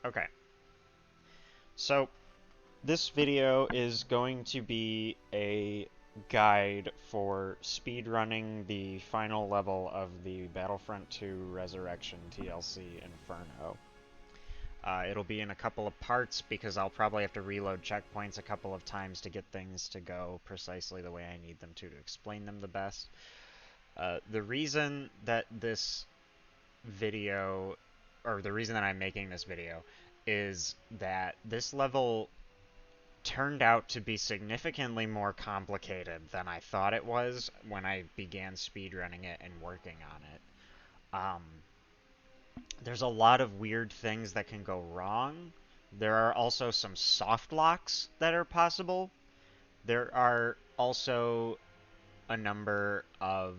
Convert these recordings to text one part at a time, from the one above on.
Okay, so this video is going to be a guide for speedrunning the final level of the Battlefront II Resurrection DLC Inferno. It'll be in a couple of parts because I'll probably have to reload checkpoints a couple of times to get things to go precisely the way I need them to explain them the best. The reason that this video, or the reason that I'm making this video, is that this level turned out to be significantly more complicated than I thought it was when I began speedrunning it and working on it. There's a lot of weird things that can go wrong. There are also some soft locks that are possible. There are also a number of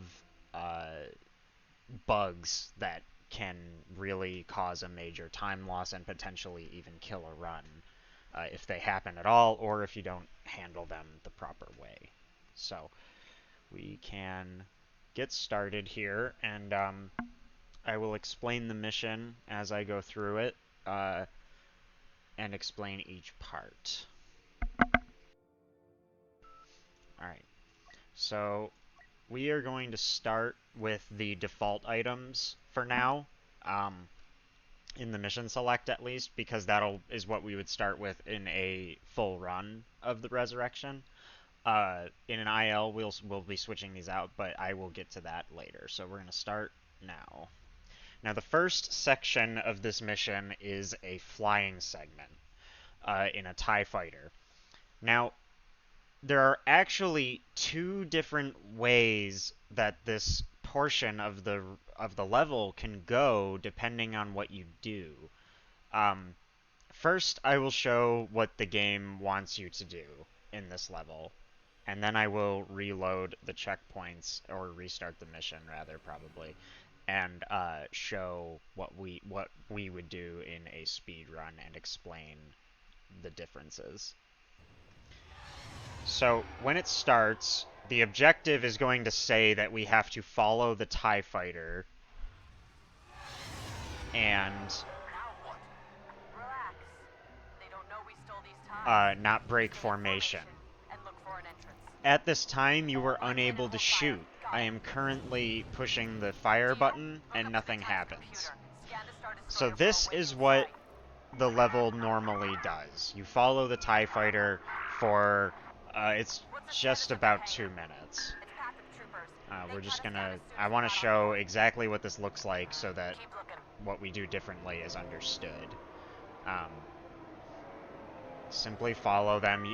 bugs that can really cause a major time loss and potentially even kill a run if they happen at all, or if you don't handle them the proper way. So we can get started here, and I will explain the mission as I go through it and explain each part. Alright, so we are going to start with the default items for now, in the mission select at least, because is what we would start with in a full run of the Resurrection. In an IL, we'll be switching these out, but I will get to that later. So we're going to start now. Now, the first section of this mission is a flying segment in a TIE fighter. Now, there are actually two different ways that this portion of the level can go depending on what you do. First, I will show what the game wants you to do in this level, and then I will reload the checkpoints, or restart the mission rather, probably, and show what we would do in a speed run and explain the differences. So when it starts, the objective is going to say that we have to follow the TIE fighter and not break formation. At this time, you were unable to shoot. I am currently pushing the fire button and nothing happens. So this is what the level normally does. You follow the TIE fighter for it's just about 2 minutes. I want to show exactly what this looks like so that what we do differently is understood. Simply follow them.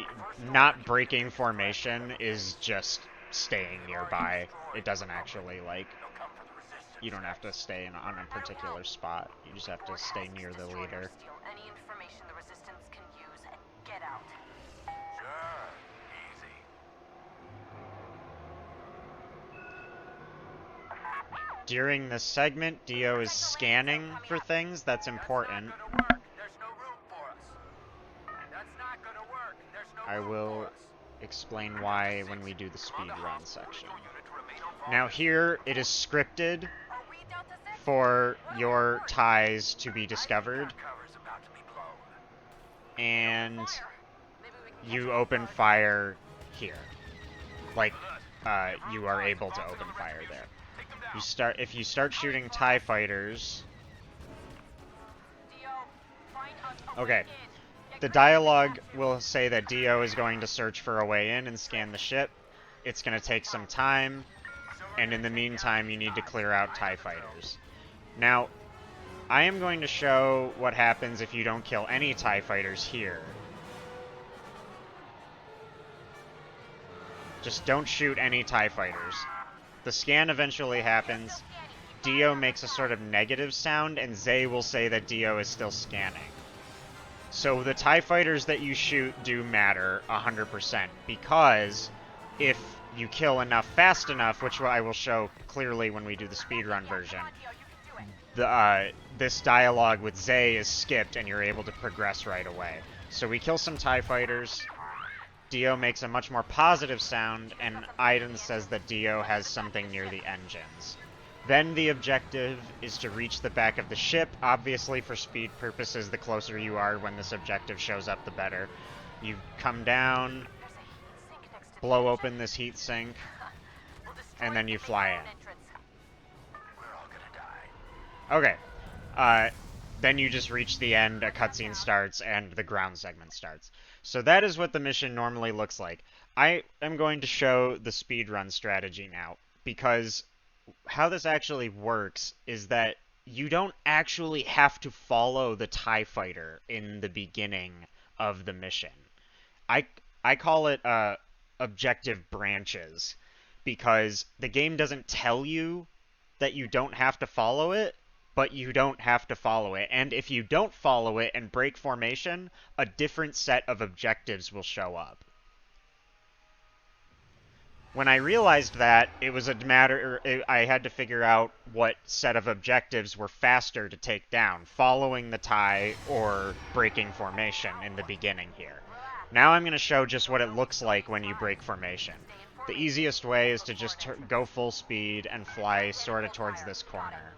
Not breaking formation is just staying nearby. It doesn't actually, you don't have to stay on a particular spot. You just have to stay near the leader. During this segment, Dio is scanning for things. That's important. I will explain why when we do the speedrun section. Now here, it is scripted for your ties to be discovered, and you open fire here. You are able to open fire there. If you start shooting TIE fighters... Okay. The dialogue will say that Dio is going to search for a way in and scan the ship. It's going to take some time, and in the meantime, you need to clear out TIE fighters. Now, I am going to show what happens if you don't kill any TIE fighters here. Just don't shoot any TIE fighters. The scan eventually happens. Dio makes a sort of negative sound, and Zay will say that Dio is still scanning. So the TIE fighters that you shoot do matter 100%, because if you kill enough fast enough, which I will show clearly when we do the speedrun version, this dialogue with Zay is skipped and you're able to progress right away. So we kill some TIE fighters. Dio makes a much more positive sound, and Aiden says that Dio has something near the engines. Then the objective is to reach the back of the ship. Obviously, for speed purposes, the closer you are when this objective shows up, the better. You come down, blow open this heat sink, and then you fly in. Okay. Then you just reach the end, a cutscene starts, and the ground segment starts. So that is what the mission normally looks like. I am going to show the speedrun strategy now, because how this actually works is that you don't actually have to follow the TIE fighter in the beginning of the mission. I, I call it objective branches, because the game doesn't tell you that you don't have to follow it, but you don't have to follow it. And if you don't follow it and break formation, a different set of objectives will show up. When I realized that, it was a matter, I had to figure out what set of objectives were faster to take down, following the tie or breaking formation in the beginning here. Now I'm going to show just what it looks like when you break formation. The easiest way is to just go full speed and fly sort of towards this corner.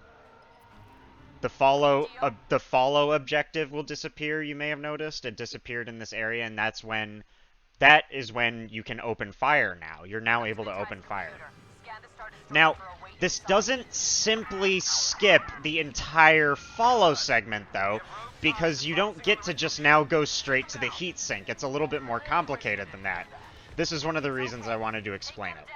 The follow objective will disappear, you may have noticed. It disappeared in this area, and that is when you can open fire now. You're now able to open fire. Now, this doesn't simply skip the entire follow segment, though, because you don't get to just now go straight to the heat sink. It's a little bit more complicated than that. This is one of the reasons I wanted to explain it.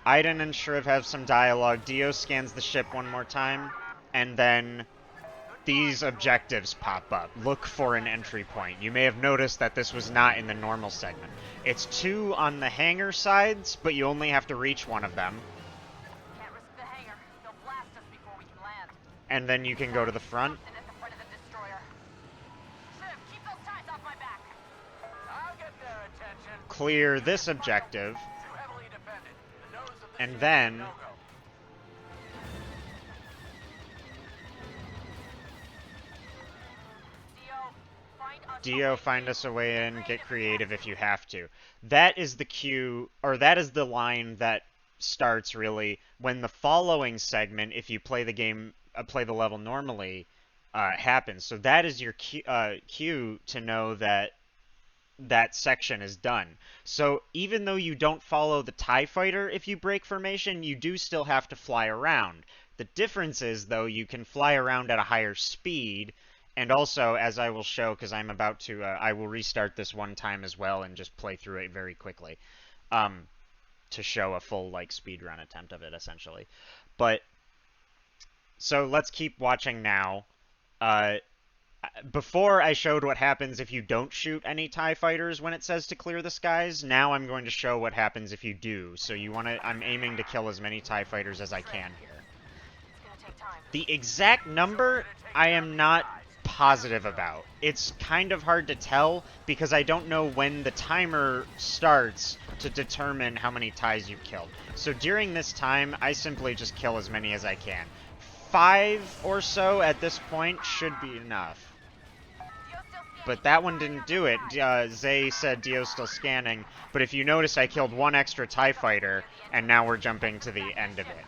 Aiden and Shriv have some dialogue. Dio scans the ship one more time, and then these objectives pop up. Look for an entry point. You may have noticed that this was not in the normal segment. It's 2 on the hangar sides, but you only have to reach one of them. Can't risk the hangar. They'll blast us before we can land. And then you can go to the front. And at the front of the destroyer. Shiv, keep those ties off my back. I'll get their attention. Clear this objective. Too heavily defended. The nose of the And then no-go. Dio, find us a way in, get creative if you have to. That is the cue, or that is the line that starts, really, when the following segment, if you play the game, play the level normally, happens. So that is your cue to know that that section is done. So even though you don't follow the TIE fighter, if you break formation, you do still have to fly around. The difference is, though, you can fly around at a higher speed. And also, as I will show, because I'm about to, I will restart this one time as well and just play through it very quickly, to show a full, like, speedrun attempt of it, essentially. But, so let's keep watching now. Before I showed what happens if you don't shoot any TIE fighters when it says to clear the skies, now I'm going to show what happens if you do. So I'm aiming to kill as many TIE fighters as I can here. The exact number, I am not positive about. It's kind of hard to tell because I don't know when the timer starts to determine how many TIEs you've killed. So during this time, I simply just kill as many as I can. 5 or so at this point should be enough. But that one didn't do it. Zay said Dio's still scanning, but if you notice, I killed 1 extra TIE fighter, and now we're jumping to the end of it.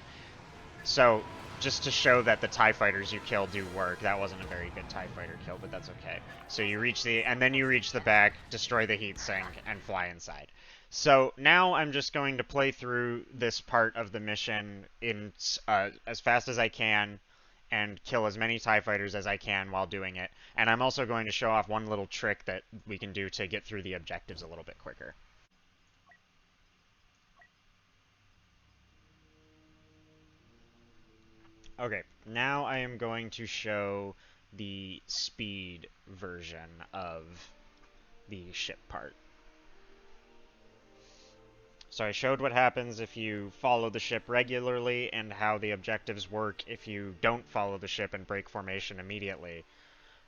So, just to show that the TIE fighters you kill do work. That wasn't a very good TIE fighter kill, but that's okay. So you reach and then you reach the back, destroy the heat sink, and fly inside. So now I'm just going to play through this part of the mission in as fast as I can, and kill as many TIE fighters as I can while doing it. And I'm also going to show off one little trick that we can do to get through the objectives a little bit quicker. Okay, now I am going to show the speed version of the ship part. So I showed what happens if you follow the ship regularly and how the objectives work if you don't follow the ship and break formation immediately.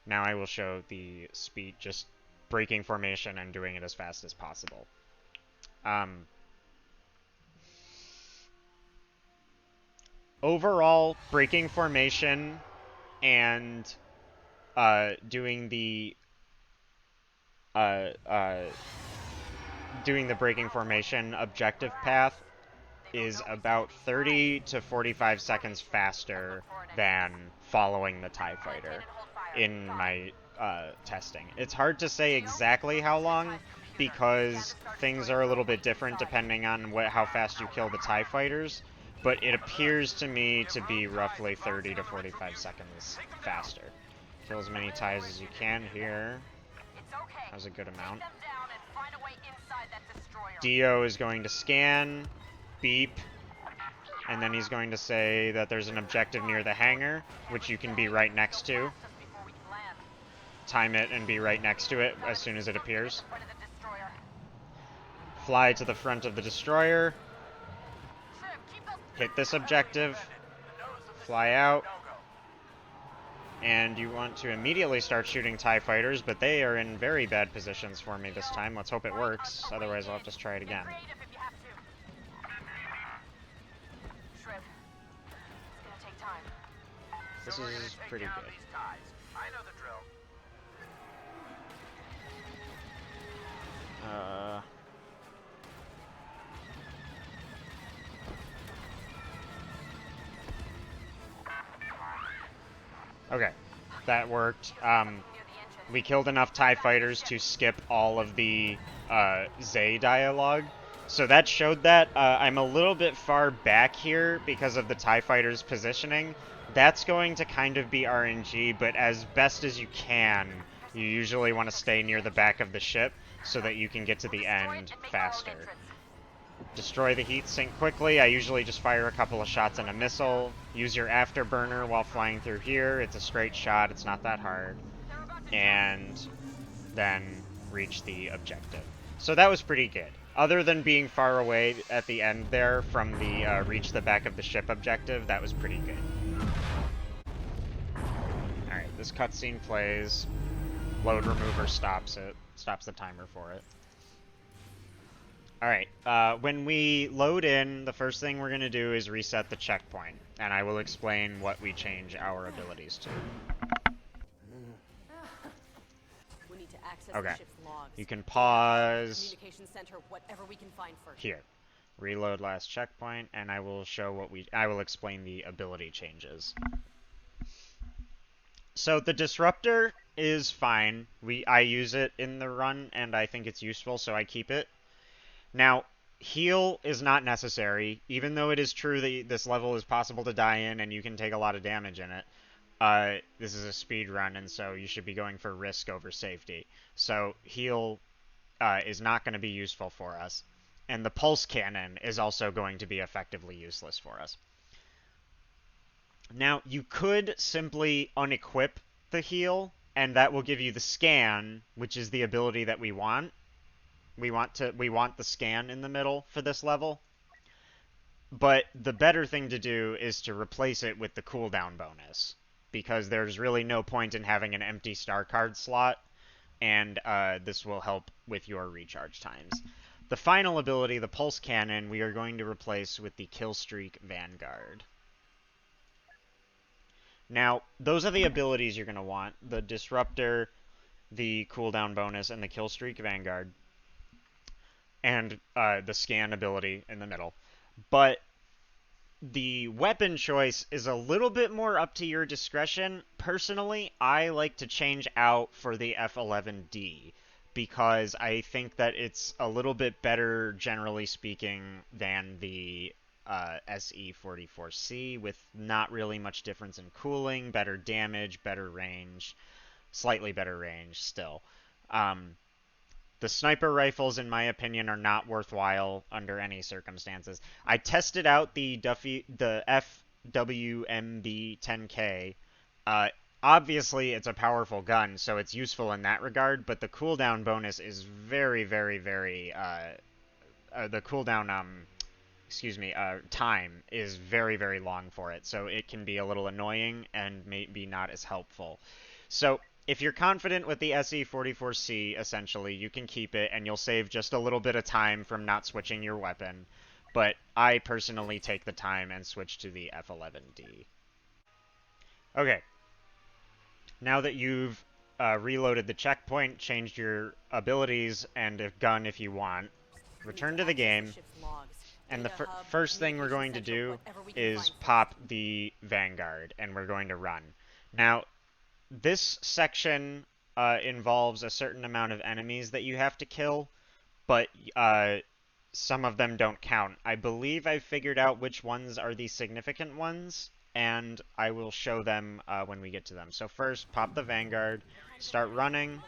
Now I will show the speed, just breaking formation and doing it as fast as possible. Overall, breaking formation and doing the breaking formation objective path is about 30 to 45 seconds faster than following the TIE fighter in my testing. It's hard to say exactly how long because things are a little bit different depending on how fast you kill the TIE fighters, but it appears to me to be roughly 30 to 45 seconds faster. Kill as many TIEs as you can here. That was a good amount. Dio is going to scan, beep, and then he's going to say that there's an objective near the hangar, which you can be right next to. Time it and be right next to it as soon as it appears. Fly to the front of the destroyer. Hit this objective. Fly out. And you want to immediately start shooting TIE fighters, but they are in very bad positions for me this time. Let's hope it works, otherwise I'll have to try it again. This is pretty good. Okay, that worked. We killed enough TIE fighters to skip all of the Zay dialogue. So that showed that I'm a little bit far back here because of the TIE fighters' positioning. That's going to kind of be RNG, but as best as you can, you usually want to stay near the back of the ship so that you can get to the end faster. Destroy the heat sink quickly. I usually just fire a couple of shots and a missile. Use your afterburner while flying through here. It's a straight shot. It's not that hard. And then reach the objective. So that was pretty good. Other than being far away at the end there from the reach the back of the ship objective, that was pretty good. Alright, this cutscene plays. Load remover stops it. Stops the timer for it. Alright, when we load in, the first thing we're going to do is reset the checkpoint, and I will explain what we change our abilities to. We need to access Okay, the ship's logs. you can pause Communication center, whatever we can find first. here. Reload last checkpoint, and I will show I will explain the ability changes. So the disruptor is fine. I use it in the run, and I think it's useful, so I keep it. Now, heal is not necessary, even though it is true that this level is possible to die in and you can take a lot of damage in it. This is a speed run, and so you should be going for risk over safety. So heal is not going to be useful for us. And the pulse cannon is also going to be effectively useless for us. Now, you could simply unequip the heal, and that will give you the scan, which is the ability that we want. We want the scan in the middle for this level. But the better thing to do is to replace it with the cooldown bonus, because there's really no point in having an empty star card slot, and this will help with your recharge times. The final ability, the pulse cannon, we are going to replace with the Killstreak Vanguard. Now, those are the abilities you're going to want: the Disruptor, the cooldown bonus, and the Killstreak Vanguard. And the scan ability in the middle. But the weapon choice is a little bit more up to your discretion. Personally, I like to change out for the F11D because I think that it's a little bit better, generally speaking, than the SE44C, with not really much difference in cooling, better damage, better range, slightly better range still. The sniper rifles, in my opinion, are not worthwhile under any circumstances. I tested out the FWMB 10K. Obviously, it's a powerful gun, so it's useful in that regard, but the cooldown bonus is very, very, very... the cooldown, time is very, very long for it, so it can be a little annoying and maybe not as helpful. So, if you're confident with the SE44C, essentially, you can keep it, and you'll save just a little bit of time from not switching your weapon. But I personally take the time and switch to the F11D. Okay. Now that you've reloaded the checkpoint, changed your abilities, and a gun if you want, return to the game, And the Data hub, first thing we're going communication to central, do whatever we can is find first. pop the Vanguard, and we're going to run. Now, this section involves a certain amount of enemies that you have to kill, but some of them don't count. I believe I've figured out which ones are the significant ones, and I will show them when we get to them. So first, pop the Vanguard, start running,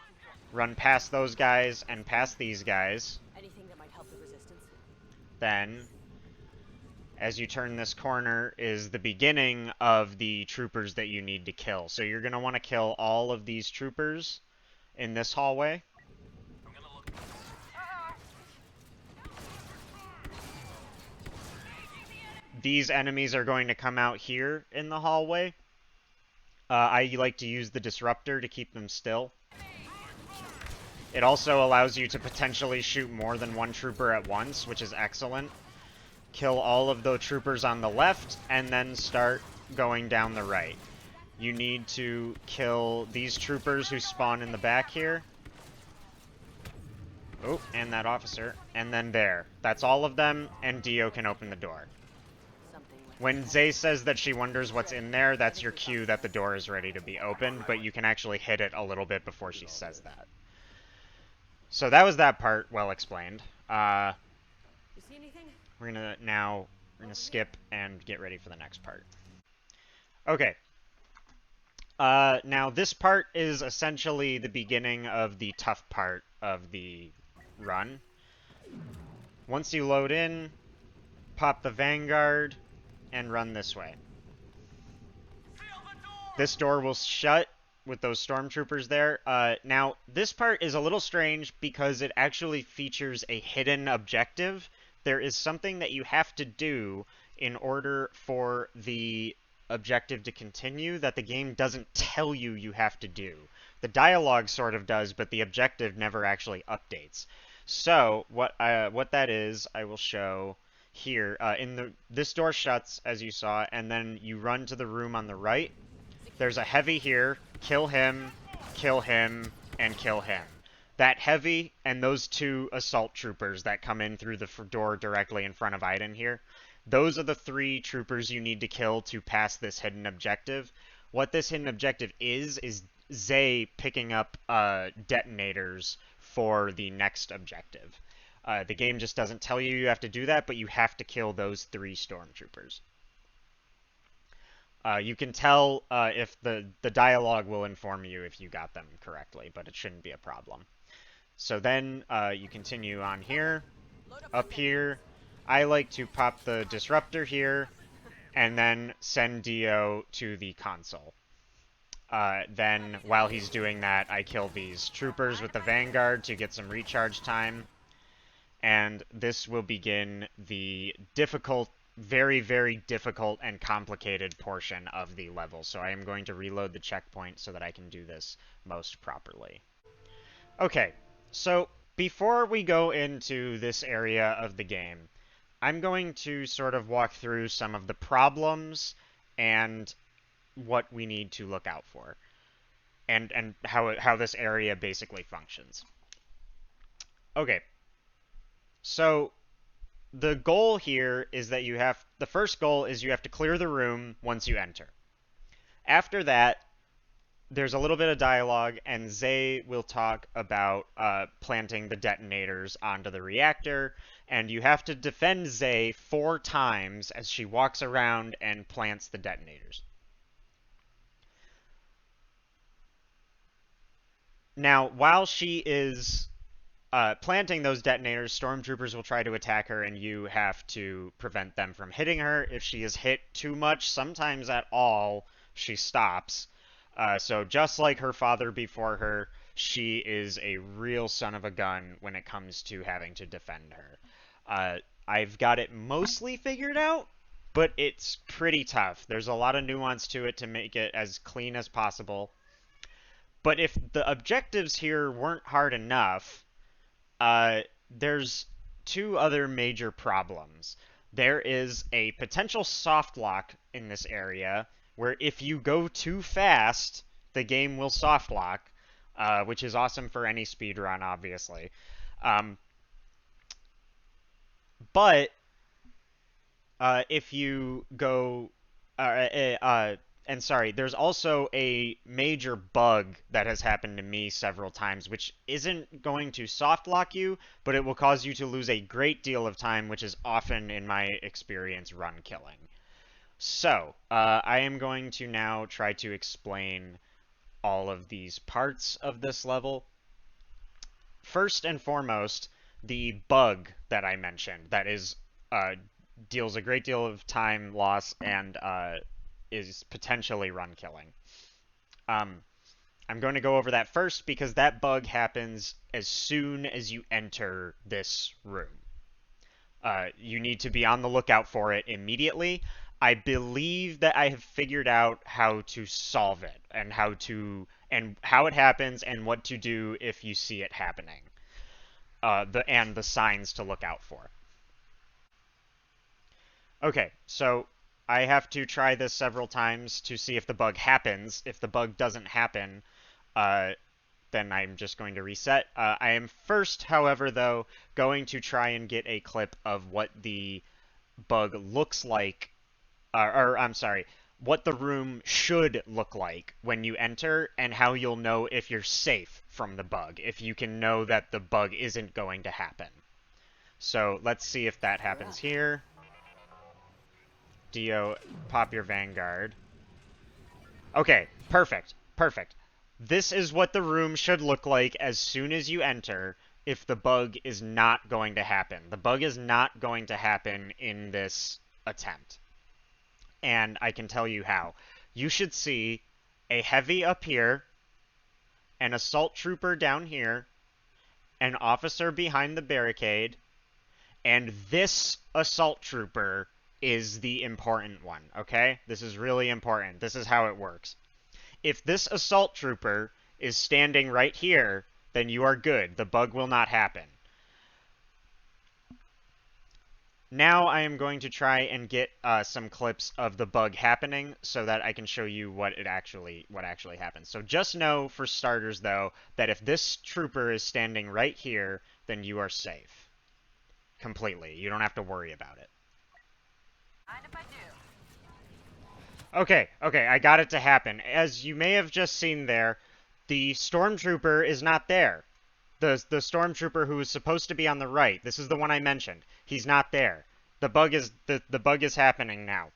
run past those guys and past these guys. Anything that might help the resistance? Then, as you turn this corner, is the beginning of the troopers that you need to kill. So you're going to want to kill all of these troopers in this hallway. These enemies are going to come out here in the hallway. I like to use the disruptor to keep them still. It also allows you to potentially shoot more than one trooper at once, which is excellent. Kill all of the troopers on the left, and then start going down the right. You need to kill these troopers who spawn in the back here. Oh, and that officer. And then there. That's all of them, and Dio can open the door. When Zay says that she wonders what's in there, that's your cue that the door is ready to be opened, but you can actually hit it a little bit before she says that. So that was that part, well explained. You see anything? We're gonna skip and get ready for the next part. Okay. Now this part is essentially the beginning of the tough part of the run. Once you load in, pop the Vanguard, and run this way. This door will shut with those stormtroopers there. Now, this part is a little strange because it actually features a hidden objective. There is something that you have to do in order for the objective to continue that the game doesn't tell you you have to do. The dialogue sort of does, but the objective never actually updates. So, what that is, I will show here. This door shuts, as you saw, and then you run to the room on the right. There's a heavy here. Kill him, and kill him. That heavy and those two assault troopers that come in through the door directly in front of Aiden here, those are the three troopers you need to kill to pass this hidden objective. What this hidden objective is Zay picking up detonators for the next objective. The game just doesn't tell you you have to do that, but you have to kill those three stormtroopers. You can tell if the dialogue will inform you if you got them correctly, but it shouldn't be a problem. So then you continue on here. Up here, I like to pop the disruptor here, and then send Dio to the console. Then, while he's doing that, I kill these troopers with the Vanguard to get some recharge time. And this will begin the difficult, very, very difficult and complicated portion of the level. So I am going to reload the checkpoint so that I can do this most properly. Okay, so before we go into this area of the game, I'm going to sort of walk through some of the problems and what we need to look out for, and how this area basically functions. Okay. So, the goal here is that the first goal is you have to clear the room once you enter. After that, there's a little bit of dialogue, and Zay will talk about planting the detonators onto the reactor, and you have to defend Zay 4 times as she walks around and plants the detonators. Now, while she is planting those detonators, stormtroopers will try to attack her, and you have to prevent them from hitting her. If she is hit too much, sometimes at all, she stops. So just like her father before her, she is a real son of a gun when it comes to having to defend her. I've got it mostly figured out, but it's pretty tough. There's a lot of nuance to it to make it as clean as possible. But if the objectives here weren't hard enough, there's 2 other major problems. There is a potential soft lock in this area, where if you go too fast, the game will soft lock, which is awesome for any speedrun, obviously. But if you go, and sorry, there's also a major bug that has happened to me several times, which isn't going to soft lock you, but it will cause you to lose a great deal of time, which is often, in my experience, run killing. So, I am going to now try to explain all of these parts of this level. First and foremost, the bug that I mentioned that is deals a great deal of time loss and is potentially run killing. Um, I'm going to go over that first because that bug happens as soon as you enter this room. You need to be on the lookout for it immediately. I believe that I have figured out how to solve it and how it happens and what to do if you see it happening. The signs to look out for. Okay, so I have to try this several times to see if the bug happens. If the bug doesn't happen, then I'm just going to reset. I am first, however, though, going to try and get a clip of what the bug looks like, or I'm sorry, what the room should look like when you enter, and how you'll know if you're safe from the bug, if you can know that the bug isn't going to happen. So let's see if that happens here. Dio, pop your Vanguard. Okay, perfect, perfect. This is what the room should look like as soon as you enter if the bug is not going to happen. The bug is not going to happen in this attempt. And I can tell you how. You should see a heavy up here, an assault trooper down here, an officer behind the barricade, and this assault trooper is the important one, okay? This is really important. This is how it works. If this assault trooper is standing right here, then you are good. The bug will not happen. Now I am going to try and get some clips of the bug happening so that I can show you what actually happens. So just know, for starters, though, that if this trooper is standing right here, then you are safe. Completely. You don't have to worry about it. Mind if I do? Okay, I got it to happen. As you may have just seen there, the stormtrooper is not there. The stormtrooper who is supposed to be on the right, this is the one I mentioned. He's not there. The bug is happening now.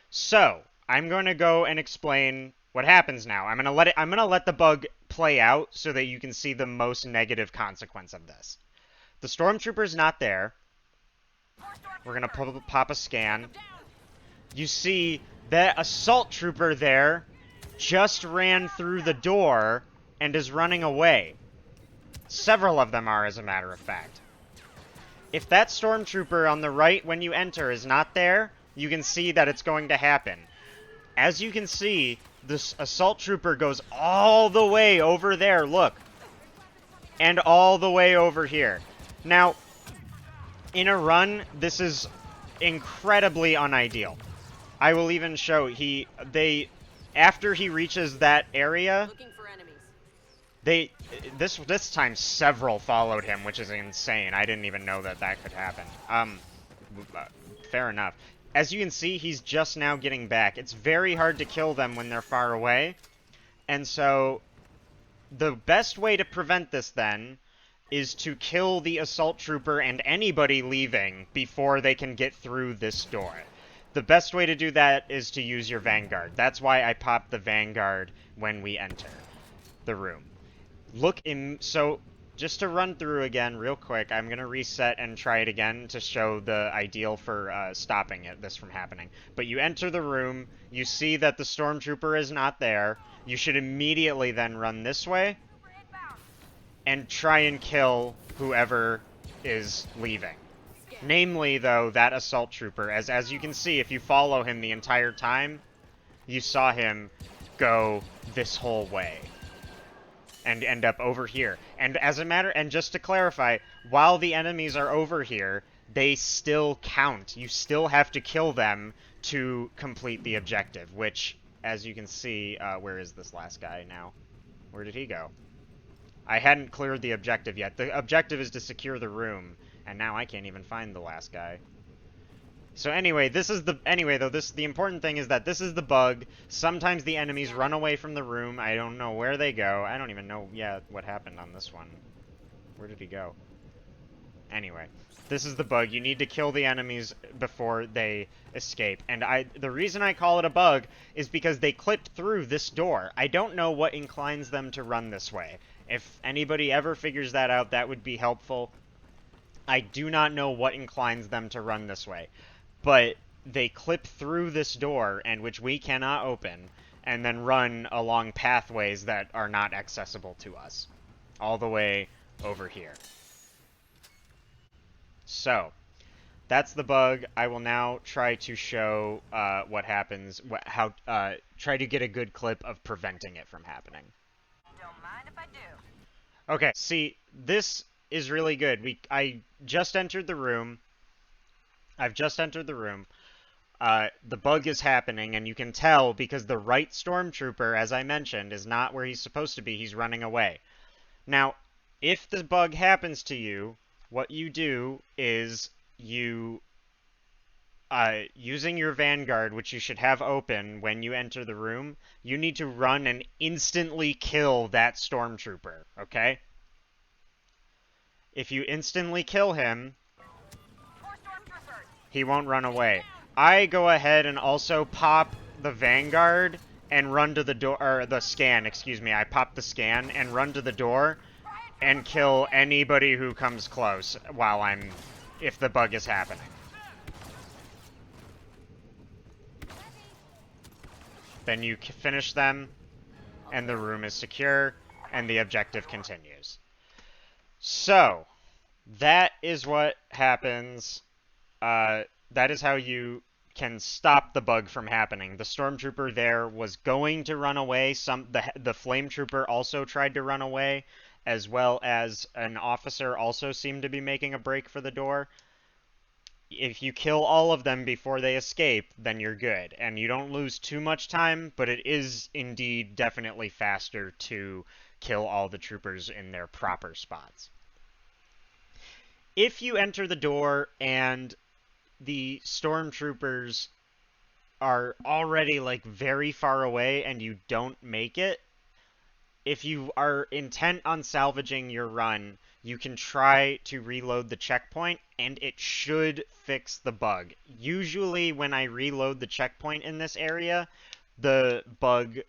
So, I'm going to go and explain what happens now. I'm going to let the bug play out so that you can see the most negative consequence of this. The stormtrooper's not there. We're going to pop a scan. You see that assault trooper there just ran through the door and is running away. Several of them are, as a matter of fact. If that stormtrooper on the right when you enter is not there, you can see that it's going to happen. As you can see, this assault trooper goes all the way over there, look. And all the way over here. Now, in a run, this is incredibly unideal. I will even show after he reaches that area, Looking for enemies. this time several followed him, which is insane. I didn't even know that could happen. Fair enough. As you can see, he's just now getting back. It's very hard to kill them when they're far away. And so, the best way to prevent this, then, is to kill the assault trooper and anybody leaving before they can get through this door. The best way to do that is to use your Vanguard. That's why I popped the Vanguard when we enter the room. So, just to run through again real quick, I'm going to reset and try it again to show the ideal for stopping this from happening. But you enter the room, you see that the stormtrooper is not there. You should immediately then run this way and try and kill whoever is leaving. Namely, though, that assault trooper. As you can see, if you follow him the entire time, you saw him go this whole way and end up over here. And just to clarify, while the enemies are over here, they still count. You still have to kill them to complete the objective, which, as you can see, where is this last guy now? Where did he go? I hadn't cleared the objective yet. The objective is to secure the room, and now I can't even find the last guy. So anyway, the important thing is that this is the bug. Sometimes the enemies run away from the room. I don't know where they go. I don't even know, yeah, what happened on this one. Where did he go? Anyway, this is the bug. You need to kill the enemies before they escape. And the reason I call it a bug is because they clipped through this door. I don't know what inclines them to run this way. If anybody ever figures that out, that would be helpful. I do not know what inclines them to run this way. But they clip through this door, and which we cannot open, and then run along pathways that are not accessible to us. All the way over here. So, that's the bug. I will now try to show what happens, try to get a good clip of preventing it from happening. Don't mind if I do. Okay, see, this is really good. I just entered the room. I've just entered the room. The bug is happening, and you can tell because the right stormtrooper, as I mentioned, is not where he's supposed to be. He's running away. Now, if the bug happens to you, what you do is you, using your Vanguard, which you should have open when you enter the room, you need to run and instantly kill that stormtrooper, okay? If you instantly kill him, he won't run away. I go ahead and also pop the Vanguard and run to the door, or the scan, excuse me. I pop the scan and run to the door and kill anybody who comes close if the bug is happening. Then you finish them, and the room is secure, and the objective continues. So, that is what happens. That is how you can stop the bug from happening. The stormtrooper there was going to run away. The flame trooper also tried to run away, as well as an officer also seemed to be making a break for the door. If you kill all of them before they escape, then you're good. And you don't lose too much time, but it is indeed definitely faster to kill all the troopers in their proper spots. If you enter the door and the stormtroopers are already, like, very far away and you don't make it, if you are intent on salvaging your run, you can try to reload the checkpoint, and it should fix the bug. Usually, when I reload the checkpoint in this area, the bug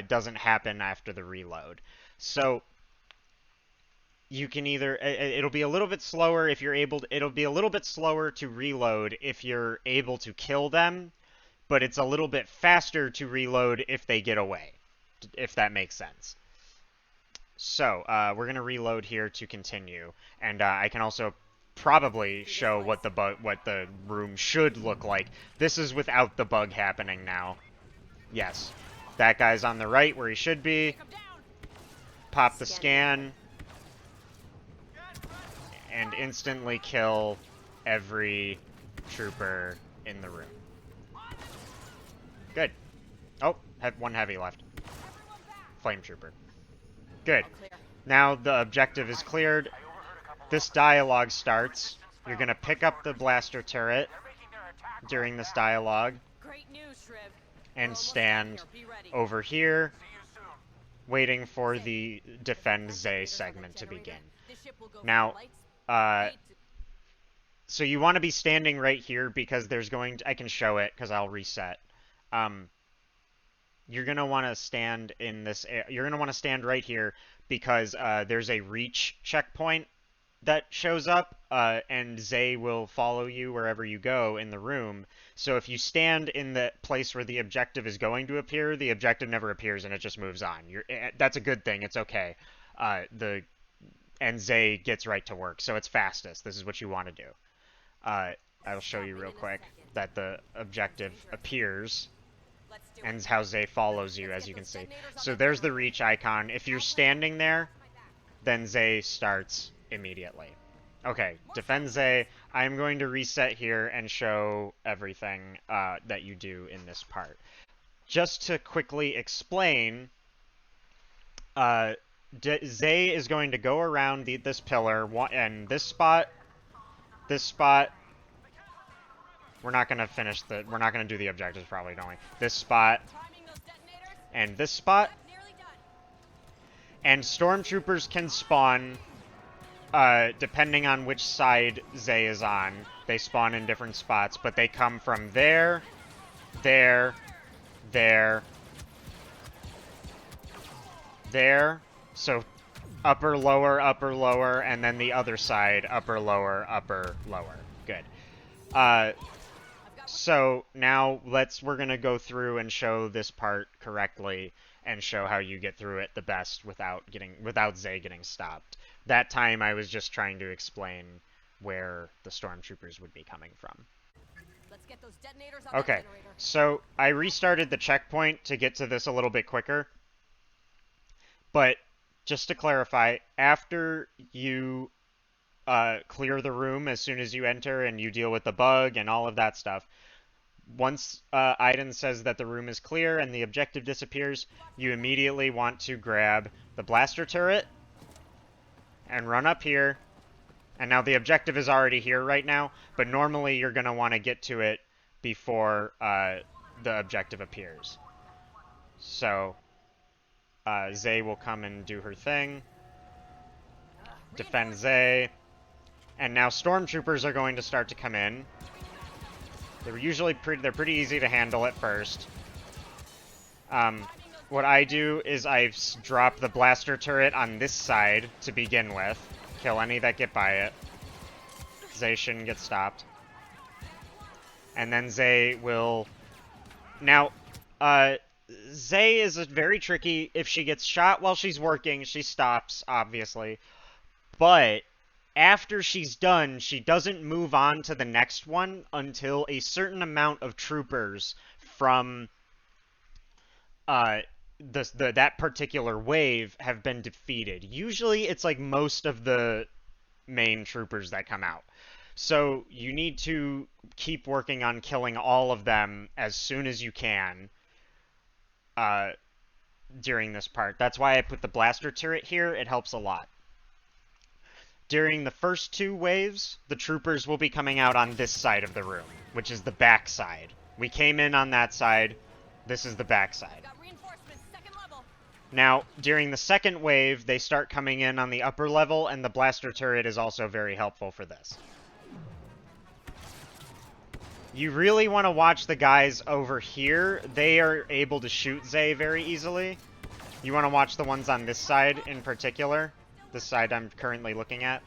doesn't happen after the reload. So, you can either... It'll be a little bit slower if you're able to... It'll be a little bit slower to reload if you're able to kill them, but it's a little bit faster to reload if they get away, if that makes sense. So, we're going to reload here to continue, and I can also probably show what the room should look like. This is without the bug happening now. Yes. That guy's on the right where he should be. Pop the scan. And instantly kill every trooper in the room. Good. Oh, one heavy left. Flame trooper. Good. Now the objective is cleared. This dialogue starts. You're going to pick up the blaster turret during this dialogue and stand over here waiting for the Defend Zay segment to begin. Now, so you want to be standing right here because there's going to... I can show it because I'll reset. You're going to want to stand in this... You're going to want to stand right here because there's a reach checkpoint that shows up, and Zay will follow you wherever you go in the room. So if you stand in the place where the objective is going to appear, the objective never appears and it just moves on. That's a good thing. It's okay. And Zay gets right to work, so it's fastest. This is what you want to do. I'll show you real quick that the objective appears and how Zay follows you, as you can see. So there's the reach icon. If you're standing there, then Zay starts immediately. Okay, Defend Zay. I'm going to reset here and show everything that you do in this part. Just to quickly explain, Zay is going to go around this pillar, and this spot, We're not gonna finish the. We're not gonna do the objectives probably, don't we? This spot Timing those detonators. and this spot, Nearly done. and stormtroopers can spawn depending on which side Zay is on. They spawn in different spots, but they come from there, there, there, there. So upper, lower, and then the other side, upper, lower. Good. So now we're gonna go through and show this part correctly and show how you get through it the best without Zay getting stopped. That time I was just trying to explain where the stormtroopers would be coming from. Let's get those detonators on Okay, that generator. so I restarted the checkpoint to get to this a little bit quicker. But just to clarify, after you clear the room as soon as you enter and you deal with the bug and all of that stuff, once Aiden says that the room is clear and the objective disappears, you immediately want to grab the blaster turret and run up here. And now the objective is already here right now, but normally you're going to want to get to it before the objective appears. So Zay will come and do her thing. Defend Zay. And now stormtroopers are going to start to come in. They're pretty easy to handle at first. What I do is I drop the blaster turret on this side to begin with. Kill any that get by it. Zay shouldn't get stopped. And then Zay will... Now, Zay is very tricky. If she gets shot while she's working, she stops, obviously. But after she's done, she doesn't move on to the next one until a certain amount of troopers from that particular wave have been defeated. Usually it's like most of the main troopers that come out. So you need to keep working on killing all of them as soon as you can during this part. That's why I put the blaster turret here. It helps a lot. During the first two waves, the troopers will be coming out on this side of the room, which is the back side. We came in on that side. This is the back side. Got reinforcements, second level. Now, during the second wave, they start coming in on the upper level, and the blaster turret is also very helpful for this. You really want to watch the guys over here. They are able to shoot Zay very easily. You want to watch the ones on this side in particular. This side I'm currently looking at.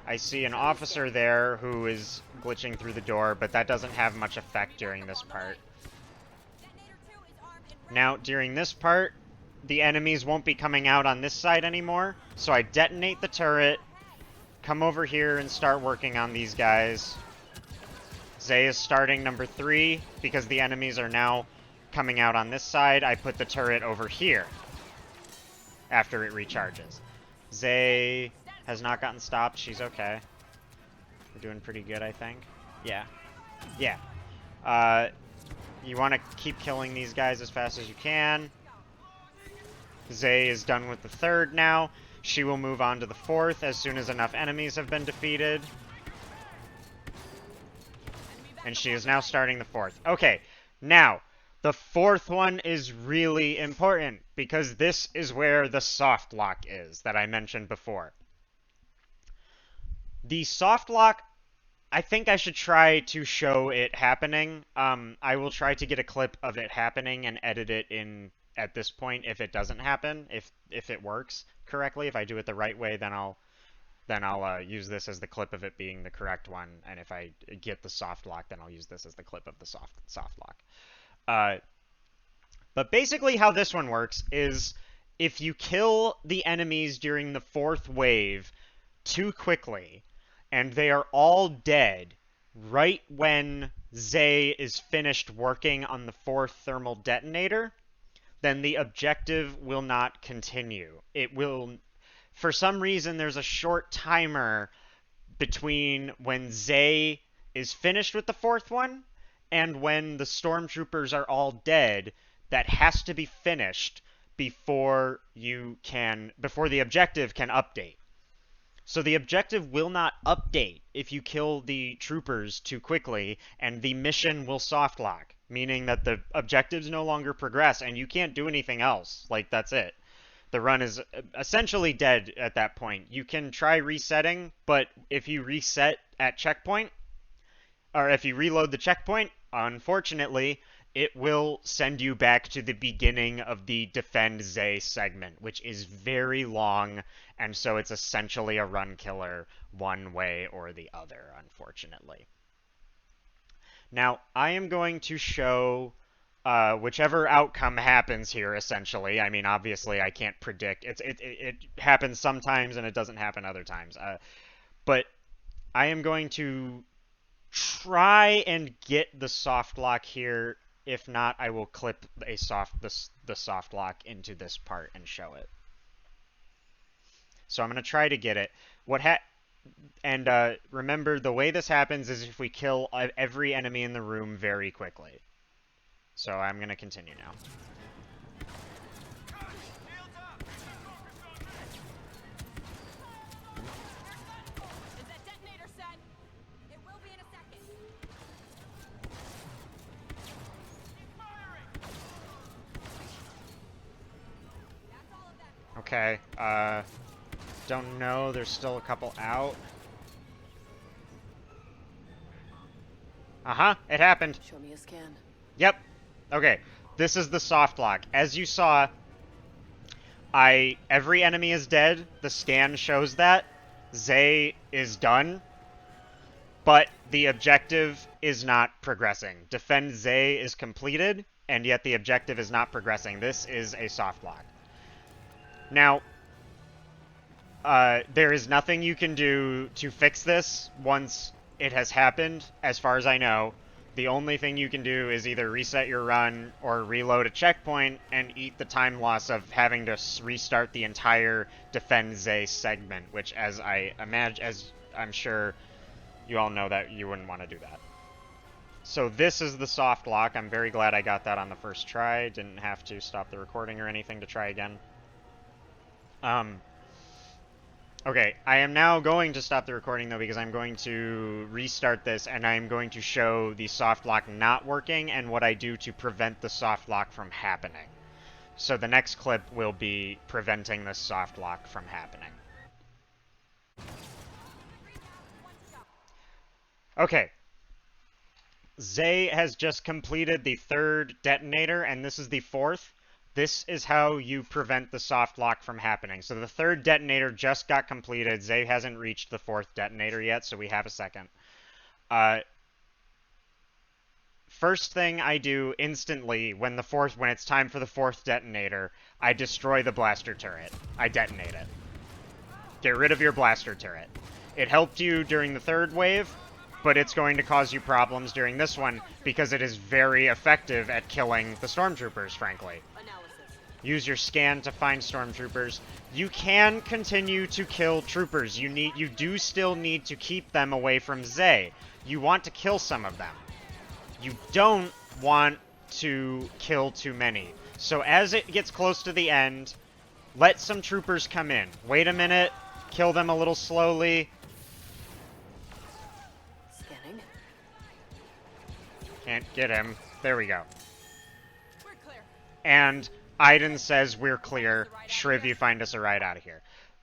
I see an officer there who is glitching through the door, but that doesn't have much effect during this part. Now, during this part, the enemies won't be coming out on this side anymore, so I detonate the turret, come over here and start working on these guys. Zay is starting number 3, because the enemies are now coming out on this side. I put the turret over here after it recharges. Zay has not gotten stopped. She's okay. We're doing pretty good, I think. Yeah. Yeah. You want to keep killing these guys as fast as you can. Zay is done with the third now. She will move on to the fourth as soon as enough enemies have been defeated. And she is now starting the fourth. Okay, now, the fourth one is really important, because this is where the soft lock is that I mentioned before. The soft lock, I think I should try to show it happening. I will try to get a clip of it happening and edit it in at this point if it doesn't happen, if it works correctly. If I do it the right way, then I'll use this as the clip of it being the correct one, and if I get the soft lock, then I'll use this as the clip of the soft lock. But basically how this one works is if you kill the enemies during the fourth wave too quickly, and they are all dead right when Zay is finished working on the fourth thermal detonator, then the objective will not continue. It will... For some reason, there's a short timer between when Zay is finished with the fourth one and when the stormtroopers are all dead that has to be finished before the objective can update. So the objective will not update if you kill the troopers too quickly, and the mission will soft lock, meaning that the objectives no longer progress, and you can't do anything else. Like, that's it. The run is essentially dead at that point. You can try resetting, but if you reset at checkpoint, or if you reload the checkpoint, unfortunately, it will send you back to the beginning of the Defend Zay segment, which is very long, and so it's essentially a run killer one way or the other, unfortunately. Now, I am going to show whichever outcome happens here, essentially. I mean, obviously, I can't predict. It happens sometimes, and it doesn't happen other times. But I am going to try and get the soft lock here. If not, I will clip the soft lock into this part and show it. So I'm going to try to get it. Remember, the way this happens is if we kill every enemy in the room very quickly. So I'm going to continue now. Is that detonator set? It will be in a second. That's all of them. Okay, don't know. There's still a couple out. Uh-huh, it happened. Show me a scan. Yep. Okay, this is the soft lock. As you saw, every enemy is dead. The scan shows that. Zay is done. But the objective is not progressing. Defend Zay is completed, and yet the objective is not progressing. This is a soft lock. Now, there is nothing you can do to fix this once it has happened, as far as I know. The only thing you can do is either reset your run or reload a checkpoint and eat the time loss of having to restart the entire Defend Zay segment, which, as I'm sure you all know, that you wouldn't want to do that. So this is the soft lock. I'm very glad I got that on the first try. Didn't have to stop the recording or anything to try again. Okay, I am now going to stop the recording, though, because I'm going to restart this, and I'm going to show the soft lock not working and what I do to prevent the soft lock from happening. So the next clip will be preventing the soft lock from happening. Okay. Zay has just completed the third detonator, and this is the fourth. This is how you prevent the soft lock from happening. So the third detonator just got completed. Zay hasn't reached the fourth detonator yet, so we have a second. First thing I do instantly when it's time for the fourth detonator, I destroy the blaster turret. I detonate it. Get rid of your blaster turret. It helped you during the third wave, but it's going to cause you problems during this one because it is very effective at killing the stormtroopers, frankly. Use your scan to find stormtroopers. You can continue to kill troopers. You do still need to keep them away from Zay. You want to kill some of them. You don't want to kill too many. So as it gets close to the end, let some troopers come in. Wait a minute. Kill them a little slowly. Scanning. Can't get him. There we go. We're clear. And Aiden says we're clear. Shriv, you find us a ride out of here.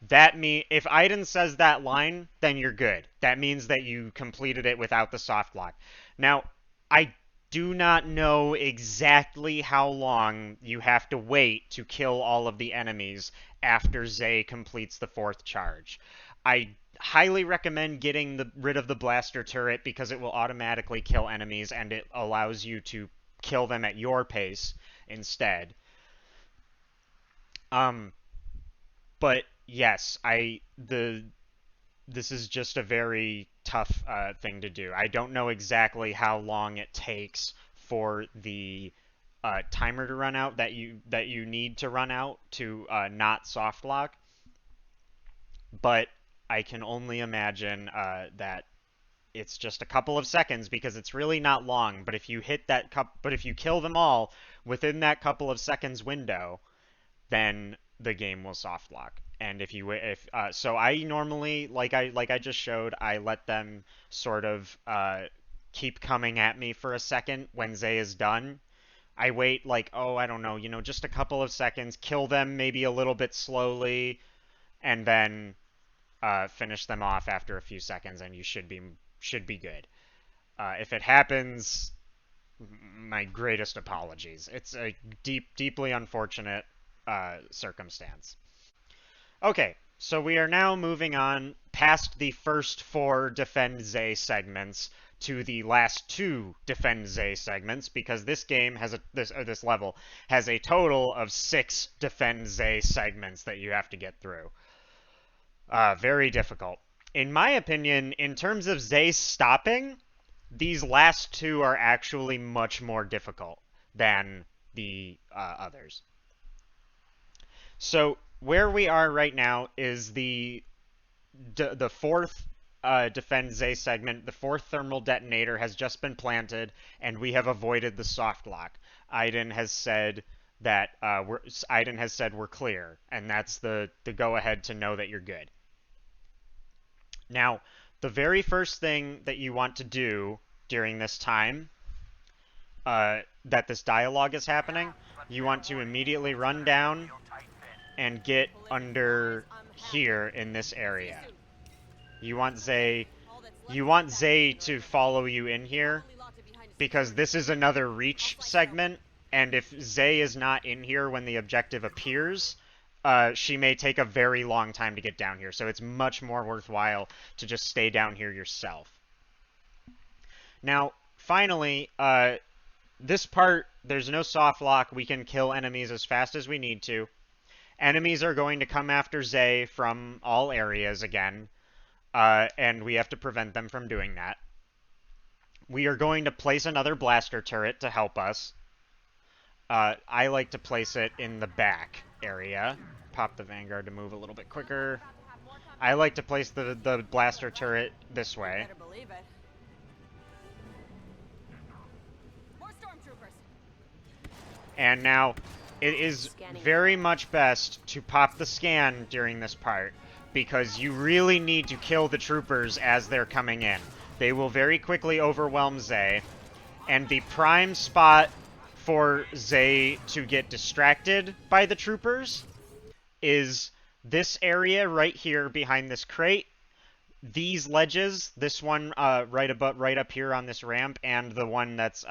If Aiden says that line, then you're good. That means that you completed it without the soft lock. Now, I do not know exactly how long you have to wait to kill all of the enemies after Zay completes the fourth charge. I highly recommend getting rid of the blaster turret because it will automatically kill enemies and it allows you to kill them at your pace instead. But yes, this is just a very tough thing to do. I don't know exactly how long it takes for the timer to run out that you need to run out to not soft lock, but I can only imagine that it's just a couple of seconds because it's really not long. But if you kill them all within that couple of seconds window, then the game will soft lock. And so I normally, like I just showed, I let them sort of keep coming at me for a second when Zay is done. I wait like, oh, I don't know, just a couple of seconds, kill them maybe a little bit slowly, and then finish them off after a few seconds, and you should be good. If it happens, my greatest apologies. It's a deeply unfortunate circumstance. Okay, so we are now moving on past the first 4 Defend Zay segments to the last 2 Defend Zay segments, because this game has this level has a total of 6 Defend Zay segments that you have to get through. Very difficult. In my opinion, in terms of Zay stopping, these last 2 are actually much more difficult than the others. So where we are right now is the 4th Defend Zay segment. The 4th thermal detonator has just been planted, and we have avoided the soft lock. Aiden has said that we're clear, and that's the go ahead to know that you're good. Now, the very first thing that you want to do during this time that this dialogue is happening, you want to immediately run down and get under here in this area. You want Zay to follow you in here, because this is another reach segment, and if Zay is not in here when the objective appears, she may take a very long time to get down here, so it's much more worthwhile to just stay down here yourself. Now, finally, this part, there's no soft lock. We can kill enemies as fast as we need to. Enemies are going to come after Zay from all areas again, and we have to prevent them from doing that. We are going to place another blaster turret to help us. I like to place it in the back area. Pop the Vanguard to move a little bit quicker. I like to place the blaster turret this way. Better believe it. More stormtroopers. And now, it is very much best to pop the scan during this part, because you really need to kill the troopers as they're coming in. They will very quickly overwhelm Zay, and the prime spot for Zay to get distracted by the troopers is this area right here behind this crate, these ledges, this one right up here on this ramp, and the one that's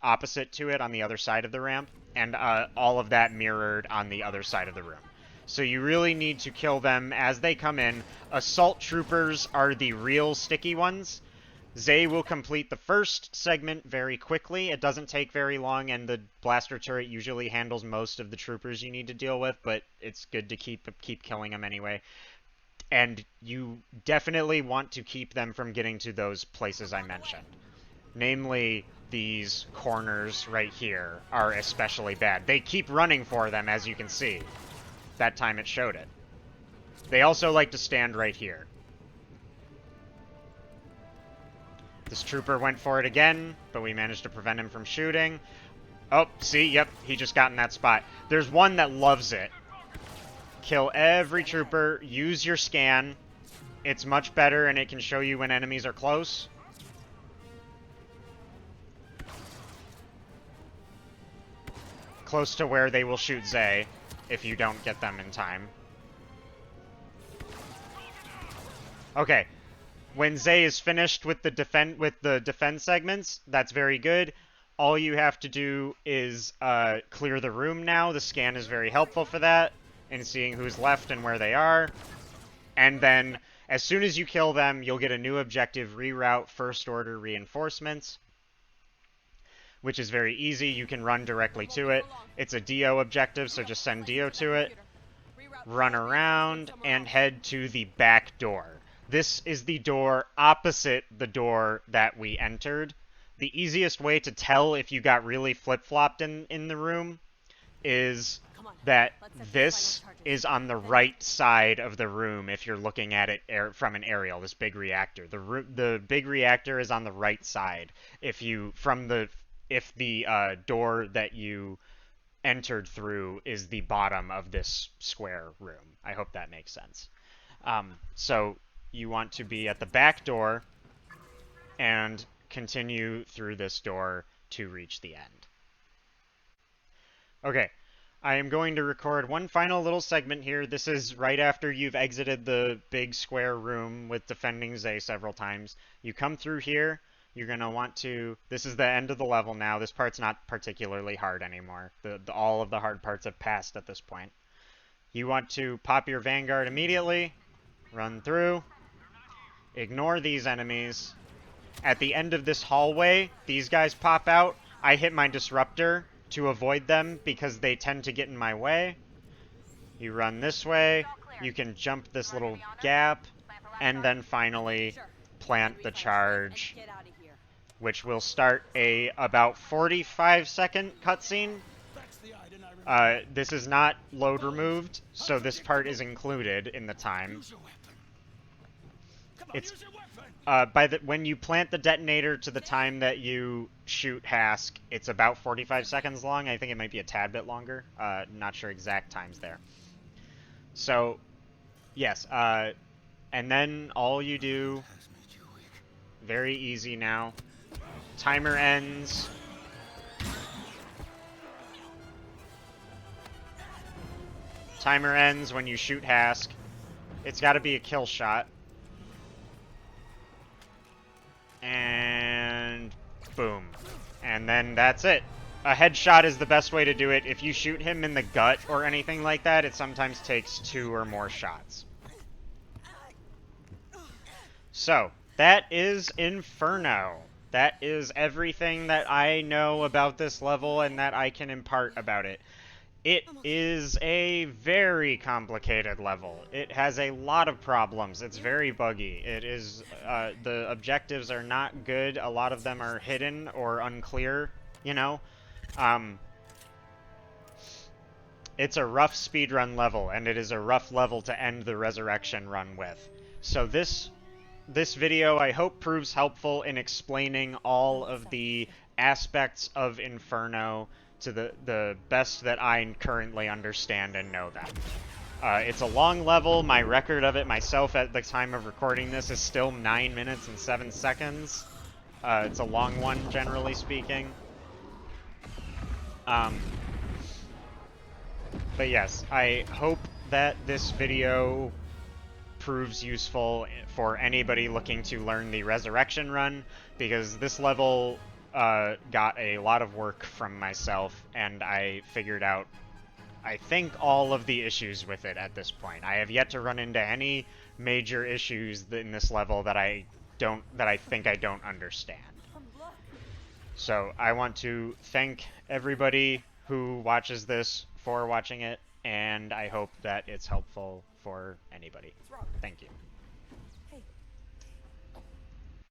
opposite to it on the other side of the ramp, and all of that mirrored on the other side of the room. So you really need to kill them as they come in. Assault troopers are the real sticky ones. Zay will complete the first segment very quickly. It doesn't take very long, and the blaster turret usually handles most of the troopers you need to deal with, but it's good to keep killing them anyway. And you definitely want to keep them from getting to those places I mentioned. Namely, these corners right here are especially bad. They keep running for them, as you can see. That time it showed it. They also like to stand right here. This trooper went for it again, but we managed to prevent him from shooting. Oh, see? Yep, he just got in that spot. There's one that loves it. Kill every trooper. Use your scan. It's much better, and it can show you when enemies are close. Close to where they will shoot Zay if you don't get them in time. Okay. When Zay is finished with the defense segments, that's very good. All you have to do is clear the room now. The scan is very helpful for that, in seeing who's left and where they are. And then, as soon as you kill them, you'll get a new objective, reroute First Order reinforcements, which is very easy. You can run directly to it. It's a DO objective, so just send DO to it. Run around and head to the back door. This is the door opposite the door that we entered. The easiest way to tell if you got really flip-flopped in the room is that this is on the right side of the room if you're looking at it from an aerial, this big reactor. The big reactor is on the right side. If the door that you entered through is the bottom of this square room. I hope that makes sense. So you want to be at the back door and continue through this door to reach the end. Okay, I am going to record one final little segment here. This is right after you've exited the big square room with defending Zay several times. You come through here. You're going to want to... This is the end of the level now. This part's not particularly hard anymore. All of the hard parts have passed at this point. You want to pop your Vanguard immediately, run through, ignore these enemies. At the end of this hallway, these guys pop out. I hit my Disruptor to avoid them because they tend to get in my way. You run this way. You can jump this little gap, and then finally plant the charge, which will start a about 45-second cutscene. This is not load removed, so this part is included in the time. It's when you plant the detonator to the time that you shoot Hask, it's about 45 seconds long. I think it might be a tad bit longer. Not sure exact times there. So, yes, and then all you do, very easy now. Timer ends. Timer ends when you shoot Hask. It's got to be a kill shot. And boom. And then that's it. A headshot is the best way to do it. If you shoot him in the gut or anything like that, it sometimes takes 2 or more shots. So, that is Inferno. That is everything that I know about this level and that I can impart about it. It is a very complicated level. It has a lot of problems. It's very buggy. It is, the objectives are not good. A lot of them are hidden or unclear, you know? It's a rough speedrun level, and it is a rough level to end the Resurrection run with. So this video, I hope, proves helpful in explaining all of the aspects of Inferno to the best that I currently understand and know them. It's a long level. My record of it myself at the time of recording this is still 9 minutes and 7 seconds. It's a long one, generally speaking. But yes, I hope that this video proves useful for anybody looking to learn the Resurrection run, because this level got a lot of work from myself, and I figured out, I think, all of the issues with it at this point. I have yet to run into any major issues in this level that I think I don't understand. So I want to thank everybody who watches this for watching it, and I hope that it's helpful for anybody. Thank you.